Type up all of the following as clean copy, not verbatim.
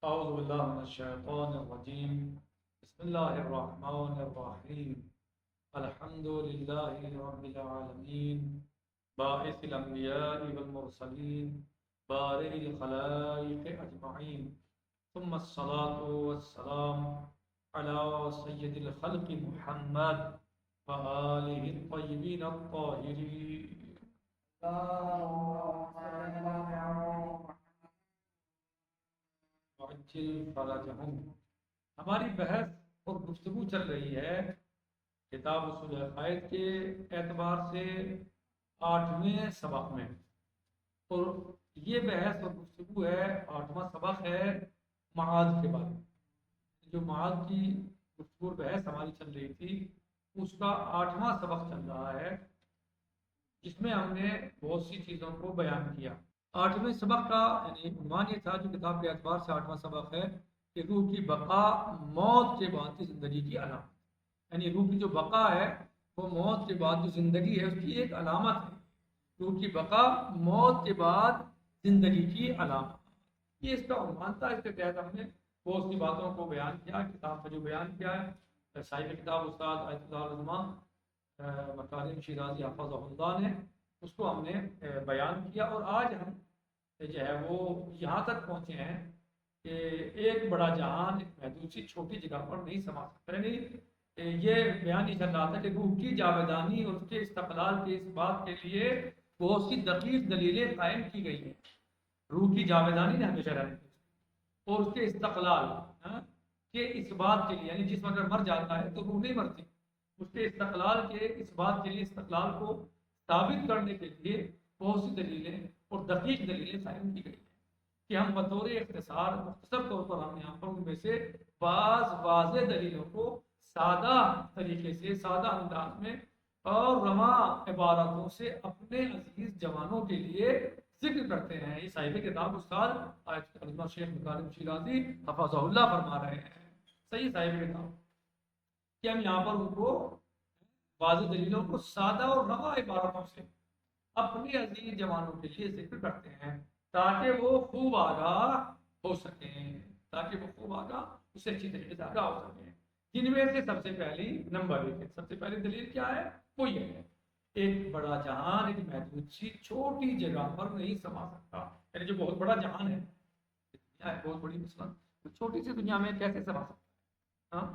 أعوذ بالله من الشيطان الرجيم. بسم الله الرحمن الرحيم. الحمد لله رب العالمين، باعث الأنبياء والمرسلين، بارئ الخلائق أجمعين، ثم الصلاة والسلام على سيد الخلق محمد وآله الطيبين الطاهرين. وعجل فرجهم. ہماری بحث اور گفتگو چل رہی ہے کتاب اصول عقائد کے اعتبار سے 8ویں سبق میں، اور یہ بحث اور گفتگو ہے، 8واں سبق ہے معاد کے بارے میں۔ جو معاد کی گفتگو اور بحث ہماری چل رہی تھی، اس کا 8واں سبق چل رہا ہے، جس میں ہم نے بہت سی چیزوں کو بیان کیا۔ 8ویں سبق کا یعنی عنوان یہ تھا، جو کتاب کے اعتبار سے 8واں سبق ہے، کہ روح کی بقا موت کے بعد کی زندگی کی علامت، یعنی روح کی جو بقا ہے وہ موت کے بعد جو زندگی ہے اس کی ایک علامت ہے۔ روح کی بقا موت کے بعد زندگی کی علامت، یہ اس کا عنوان تھا۔ اس کے تحت ہم نے بہت سی باتوں کو بیان کیا، کتاب کا جو بیان کیا ہے صاحب کتاب استاد آیت اللہ الرحمان مکارم شیرازی حفظہ اللہ نے، اس کو ہم نے بیان کیا۔ اور آج ہم جو ہے وہ یہاں تک پہنچے ہیں کہ ایک بڑا جہان ایک محدود سی چھوٹی جگہ پر نہیں سما سکتا، یعنی یہ بیان ہی چل رہا تھا کہ روح کی جاویدانی اور اس کے استقلال کے اس بات کے لیے بہت سی دقیق دلیلیں قائم کی گئی ہیں۔ روح کی جاویدانی نے ہمیشہ رہنے اور اس کے استقلال کے اس بات کے لیے، یعنی جسم اگر مر جاتا ہے تو روح نہیں مرتی، اس کے استقلال کے اس بات کے لیے، استقلال کو ثابت کرنے کے لیے بہت سی دلیلیں اور دقیق دلیلیں قائم کی گئی ہیں، کہ ہم بطور اختصار مختصر طور پر ہم یہاں پر ان میں سے بعض واضح دلیلوں کو سادہ طریقے سے، سادہ انداز میں اور رواں عبارتوں سے اپنے عزیز جوانوں کے لیے ذکر کرتے ہیں۔ یہ صاحب کتاب استاد آیت کریمہ شیخ مکارم شیرازی حفظہ اللہ فرما رہے ہیں، صحیح صاحب کتاب، کہ ہم یہاں پر ان کو واضح دلیلوں کو سادہ اور رواں عبارتوں سے اپنے عزیز جوانوں کے لیے ذکر کرتے ہیں، تاکہ وہ خوب آگاہ ہو سکیں، تاکہ وہ خوب آگاہ، اس سے اچھی طریقے سے آگاہ ہو سکیں۔ جن میں سے سب سے پہلی نمبر 1 سب سے پہلی دلیل کیا ہے؟ وہ یہ ہے ایک بڑا جہان ایک محدود سی چھوٹی جگہ پر نہیں سما سکتا، یعنی جو بہت بڑا جہان ہے، دنیا ہے بہت بڑی، مثلا چھوٹی سی دنیا میں کیسے سما سکتا ہے؟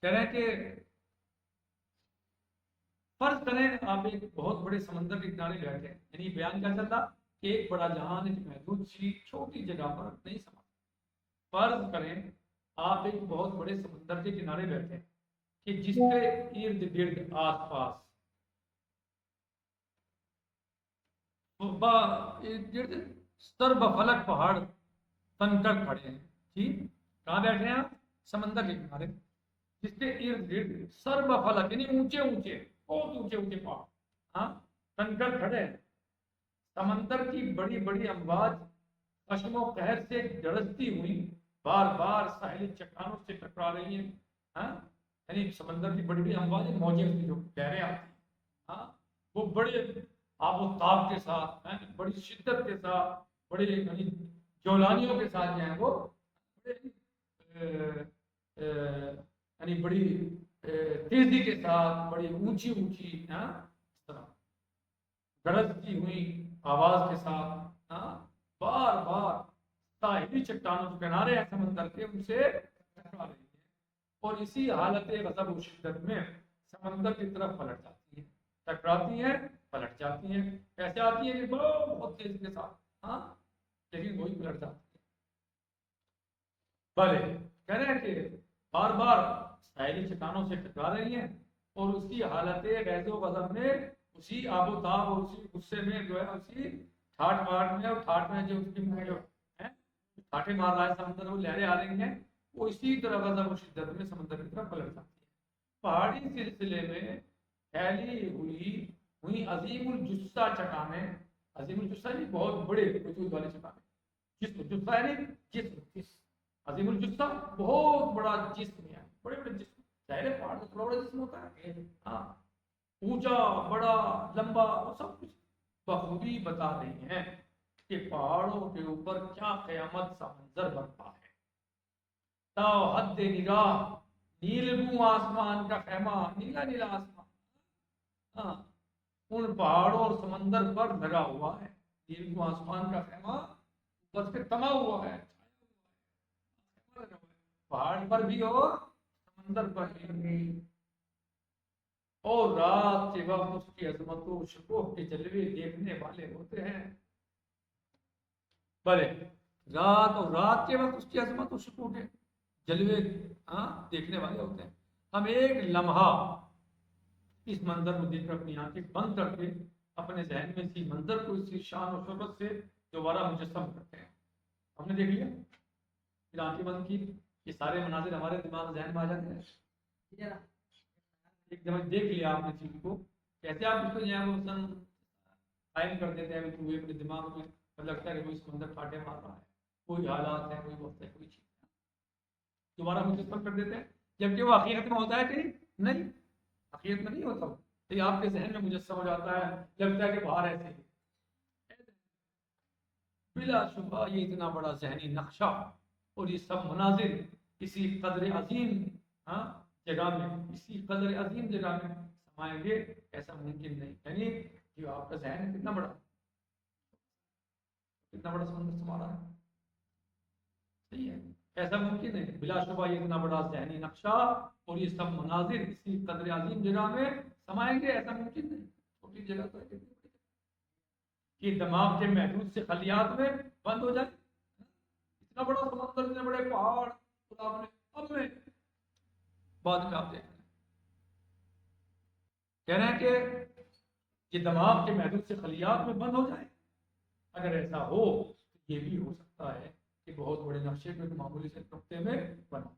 کہہ رہے ہیں کہ فرض کریں آپ ایک بہت بڑے سمندر کے کنارے بیٹھے ہیں، یعنی بیان کیا چل رہا کہ ایک بڑا جہان ایک محدود سی چھوٹی جگہ پر نہیں سما سکتا۔ فرض کریں آپ ایک بہت بڑے سمندر کے کنارے بیٹھے ہیں کہ جس کے ارد گرد آس پاس ارد گرد سرب فلک پہاڑ تن کر کھڑے ہیں۔ ٹھیک، کہاں بیٹھے ہیں آپ؟ سمندر کے کنارے، جس کے ارد گرد سرب فلک یعنی اونچے اونچے، بہت اونچے اونچے پہاڑ تن کر کھڑے ہیں۔ سمندر کی بڑی بڑی امواج خشم و قہر سے گرجتی ہوئی بار بار ساحلی چٹانوں سے ٹکرا رہی ہیں، یعنی سمندر کی بڑی بڑی امواج موجیں اس کی جو لہریں آتی ہیں، وہ بڑے آب و تاب کے ساتھ، بڑی شدت کے ساتھ، بڑے یعنی جولانیوں کے ساتھ جو ہیں وہ یعنی بڑی تیزی کے ساتھ، بڑی اونچی اونچی گرجتی ہوئی آواز کے ساتھ بار بار ساحلی چٹانوں کے کنارے ہیں سمندر کے، ان سے ٹکرا رہی ہے، اور اسی حالت غضب و شدت میں سمندر کی طرف پلٹ جاتی ہیں، ٹکراتی ہیں پلٹ جاتی ہیں۔ کیسے آتی ہیں؟ بہت تیزی کے ساتھ، لیکن وہی پلٹ جاتی ہے۔ بھلے کہہ رہے ہیں کہ بار بار ساحلی چٹانوں سے ٹکرا رہی ہیں، اور اسی حالت غیظ و غضب میں، اسی آب و تاب اور اسی غصے میں جو ہے، اسی ٹھاٹ مار میں، اور ٹھاٹ میں جو اس کی جو ہے ٹھاٹے مار رہا ہے سمندر، وہ لہریں آ رہی ہیں، وہ اسی طرح غضب و شدت میں سمندر کی طرف پلٹ جاتی ہے۔ پہاڑی سلسلے میں پھیلی ہوئی عظیم الجثہ چٹانیں، عظیم الجثہ یعنی بہت بڑے وجود والے چٹانیں، جسم جثہ یعنی جسم، عظیم الجثہ بہت بڑا جسم ہے، بڑے بڑے جسم، ظاہر پہاڑ میں تھوڑا بڑا جسم ہوتا ہے، اونچا بڑا لمبا، وہ سب کچھ بخوبی بتا رہی ہیں کہ پہاڑوں کے اوپر کیا قیامت سا منظر برپا ہے. تا حد نگاہ نیلگوں آسمان کا خیمہ، نیلا نیلا آسمان، ہاں ان پہاڑوں اور سمندر پر لگا ہوا ہے. نیلگوں آسمان کا خیمہ اوپر سے تما ہوا ہے، پہاڑ پر بھی اور سمندر پر بھی. اور رات کے وقت اس کی عظمت و شکوہ کے جلوے دیکھنے والے ہوتے ہیں. بھلے رات کے وقت اس کی عظمت و شکوہ کے جلوے دیکھنے والے ہوتے ہیں. ہم ایک لمحہ اس منظر کو دیکھ کر اپنی آنکھیں بند کر کے اپنے ذہن میں اسی منظر کو اسی شان و شوکت سے دوبارہ مجسم کرتے ہیں. ہم نے دیکھ لیا، پھر آنکھیں بند کی، یہ سارے مناظر ہمارے دماغ ذہن میں آ جاتے ہیں. ایک دفعہ دیکھ لیا آپ نے چیز کو، کیسے آپ اس کو جو ہے مثلاً قائم کر دیتے ہیں پورے اپنے دماغ میں. لگتا ہے کہ کوئی سمندر کاٹے مار رہا ہے، کوئی حالات ہے، کوئی وقت ہے، کوئی چیز دوبارہ مجسم کر دیتے ہیں، جبکہ وہ حقیقت میں ہوتا ہے کہ نہیں، حقیقت میں نہیں ہوتا. یہ آپ کے ذہن میں مجسم ہو جاتا ہے، لگتا ہے کہ باہر ایسے. بلا شبہ یہ اتنا بڑا ذہنی نقشہ اور یہ سب مناظر کسی قدر عظیم جگہ میں، اسی قدر عظیم جگہ میں سمائیں گے، ایسا ممکن نہیں. یعنی جو آپ کا ذہن ہے کتنا بڑا سمندر سما رہا ہے، صحیح ہے، ایسا ممکن ہے. بلا شبہ یہ اتنا بڑا ذہنی نقشہ اور یہ سب مناظر اسی قدر عظیم جگہ میں سمائیں گے، ایسا ممکن نہیں. چھوٹی جگہ تو ہے کہ دماغ کے محدود سے خلیات میں بند ہو جائے. اتنا بڑا سمندر، اتنے بڑے پہاڑ، اب میں بعد میں آپ دیکھ رہے ہیں کہہ رہے ہیں کہ یہ دماغ کے محدود سے خلیات میں بند ہو جائے. اگر ایسا ہو تو یہ بھی ہو سکتا ہے کہ بہت بڑے نقشے کو ایک معمولی سے نقطے میں بنا.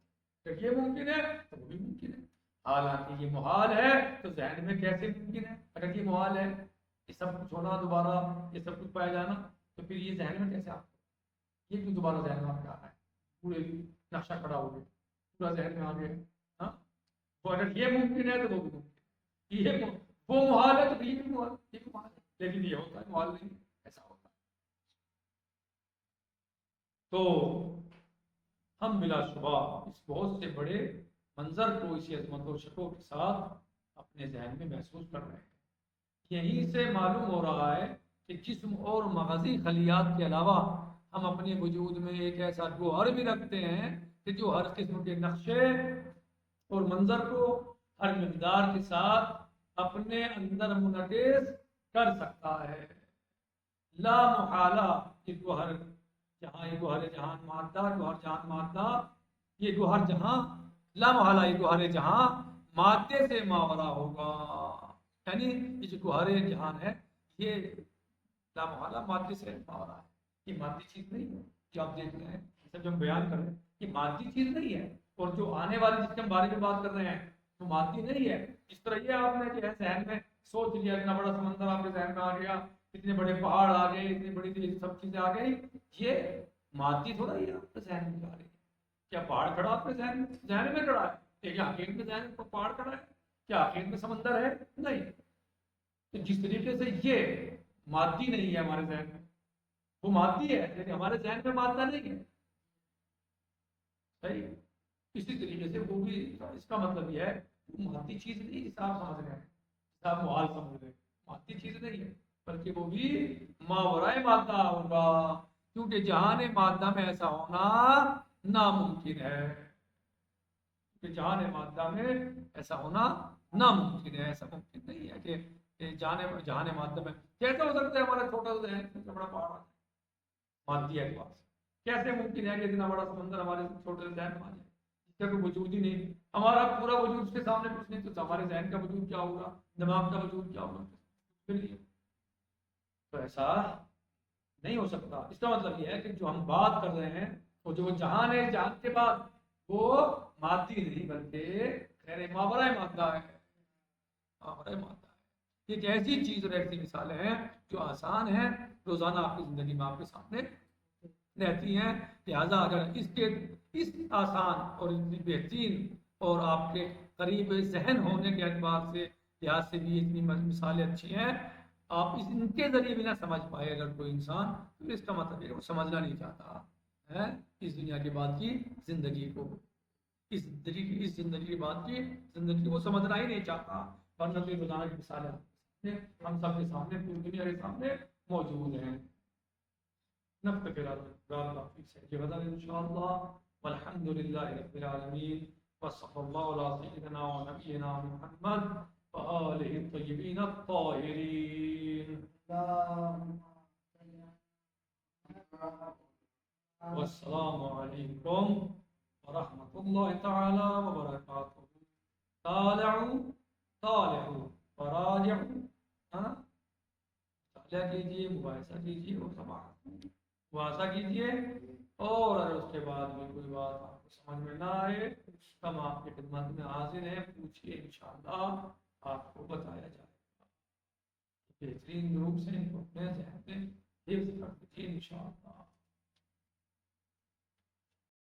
اگر یہ ممکن ہے تو وہ بھی ممکن ہے. حالانکہ یہ محال ہے تو ذہن میں کیسے ممکن ہے؟ اگر یہ محال ہے، یہ سب کچھ ہونا دوبارہ، یہ سب کچھ پایا جانا، تو پھر یہ ذہن میں کیسے یہ کیوں دوبارہ ذہن میں آپ کے آ رہا ہے؟ پورے نقشہ کھڑا ہو گیا، پورا ذہن میں آ گیا. تو اگر یہ ممکن ہے تو وہ بھی ممکن ہے. یہ وہ محال ہے تو یہ بھی محال ہے، لیکن یہ ہوتا ہے محال نہیں، ایسا ہوتا ہے. تو ہم بلا شبہ اس بہت سے بڑے منظر کو اسی عظمت و شکوہ کے ساتھ اپنے ذہن میں محسوس کر رہے ہیں. یہیں سے معلوم ہو رہا ہے کہ جسم اور مغزی خلیات کے علاوہ ہم اپنے وجود میں ایک ایسا گوہر بھی رکھتے ہیں کہ جو ہر قسم کے نقشے اور منظر کو ہر مقدار کے ساتھ اپنے اندر منعکس کر سکتا ہے. لا محالہ یہ گوہر جہاں، یہ گوہر جہان مادہ، گوہر جہان مادہ، یہ گوہر جہاں لا محالہ، یہ گوہر جہاں مادے سے ماورا ہوگا. یعنی یہ جو گوہر جہان ہے یہ لا محالہ مادے سے ماورا ہے. یہ مادی چیز نہیں ہے جو آپ دیکھ رہے ہیں، جو ہم بیان کر رہے ہیں یہ مادی چیز نہیں ہے. اور جو آنے والی جس کے ہم بارے میں بات کر رہے ہیں وہ مادی نہیں ہے. اس طرح یہ آپ نے جو ہے ذہن میں سوچ لیا، اتنا بڑا سمندر آپ کے ذہن میں آ گیا، اتنے بڑے پہاڑ آ گئے، اتنی بڑی سب چیزیں آ گئی، یہ مادی تھوڑا ہی آپ کے ذہن میں آ رہی ہے. کیا پہاڑ کھڑا آپ کے ذہن میں کھڑا ہے؟ کیا حقیقت میں ذہن میں پہاڑ کھڑا ہے؟ کیا حقیقت میں سمندر ہے؟ نہیں. تو جس طریقے سے یہ مادی نہیں ہے ہمارے ذہن میں، وہ مادی ہے لیکن ہمارے ذہن میں مادہ نہیں ہے. صحیح، اسی طریقے سے وہ بھی، اس کا مطلب یہ ہے وہ مادی چیز نہیں جسے آپ سمجھ رہے ہیں، جسے آپ محال سمجھ رہے ہیں، مادی چیز نہیں ہے بلکہ وہ بھی ماورائے مادہ ہوگا. کیونکہ جہان مادہ میں ایسا ہونا ناممکن ہے، کہ جہان مادہ میں ایسا ہونا ناممکن ہے. ایسا ممکن نہیں ہے کہ جہان مادہ میں کیسے ہو سکتا ہے ہمارا چھوٹا سا ذہن اتنا بڑا پہاڑ مادی ہے پاس؟ کیسے ممکن ہے کہ اتنا بڑا سمندر ہمارے چھوٹے سے ذہن میں آ جائے جس کا کوئی وجود ہی نہیں؟ ہمارا پورا وجود اس کے سامنے کچھ نہیں، تو ہمارے ذہن کا وجود کیا ہوگا، دماغ کا وجود کیا ہوگا؟ تو ایسا نہیں ہو سکتا. اس کا مطلب یہ ہے کہ جو ہم بات کر رہے ہیں وہ جو جہان ہے، جہان کے بعد وہ مادی نہیں بلکہ خیر ماورائے مادہ ہے. ماورائے مادہ ہے. ایک ایسی چیز اور ایسی مثالیں ہیں جو آسان ہیں، روزانہ آپ کی زندگی میں آپ کے سامنے رہتی ہیں. لہٰذا اگر اس آسان اور اتنی بہترین اور آپ کے قریب ذہن ہونے کے اعتبار سے لحاظ سے بھی اتنی مثالیں اچھی ہیں، آپ ان کے ذریعے بھی نہ سمجھ پائے اگر کوئی انسان، تو اس کا مطلب ہے وہ سمجھنا نہیں چاہتا ہے اس دنیا کے بعد کی زندگی کو، اس زندگی کے بعد کی زندگی کو سمجھنا ہی نہیں چاہتا، ورنہ تو روزانہ کی مثالیں ہم سب کے سامنے، پوری دنیا کے سامنے موجود ہیں۔ نكتفي بهذا في سجل غدا إن شاء الله، والحمد لله رب العالمين، وصلى الله على سيدنا ونبينا محمد وآله الطيبين الطاهرين. والسلام عليكم ورحمة الله تعالى وبركاته. طالعوا وراجعوا، مطالعہ کیجیے، مباحثہ کیجیے اور سماعت مواضع کیجیے، اور اگر اس کے بعد بھی کوئی بات آپ کو سمجھ میں نہ آئے، ہم آپ کی خدمت میں حاضر ہیں، پوچھیے، انشاءاللہ آپ کو بتایا جائے گا۔ بہترین گروپ سے ان کو اپنے ذہن میں حفظ کر دیجیے انشاءاللہ۔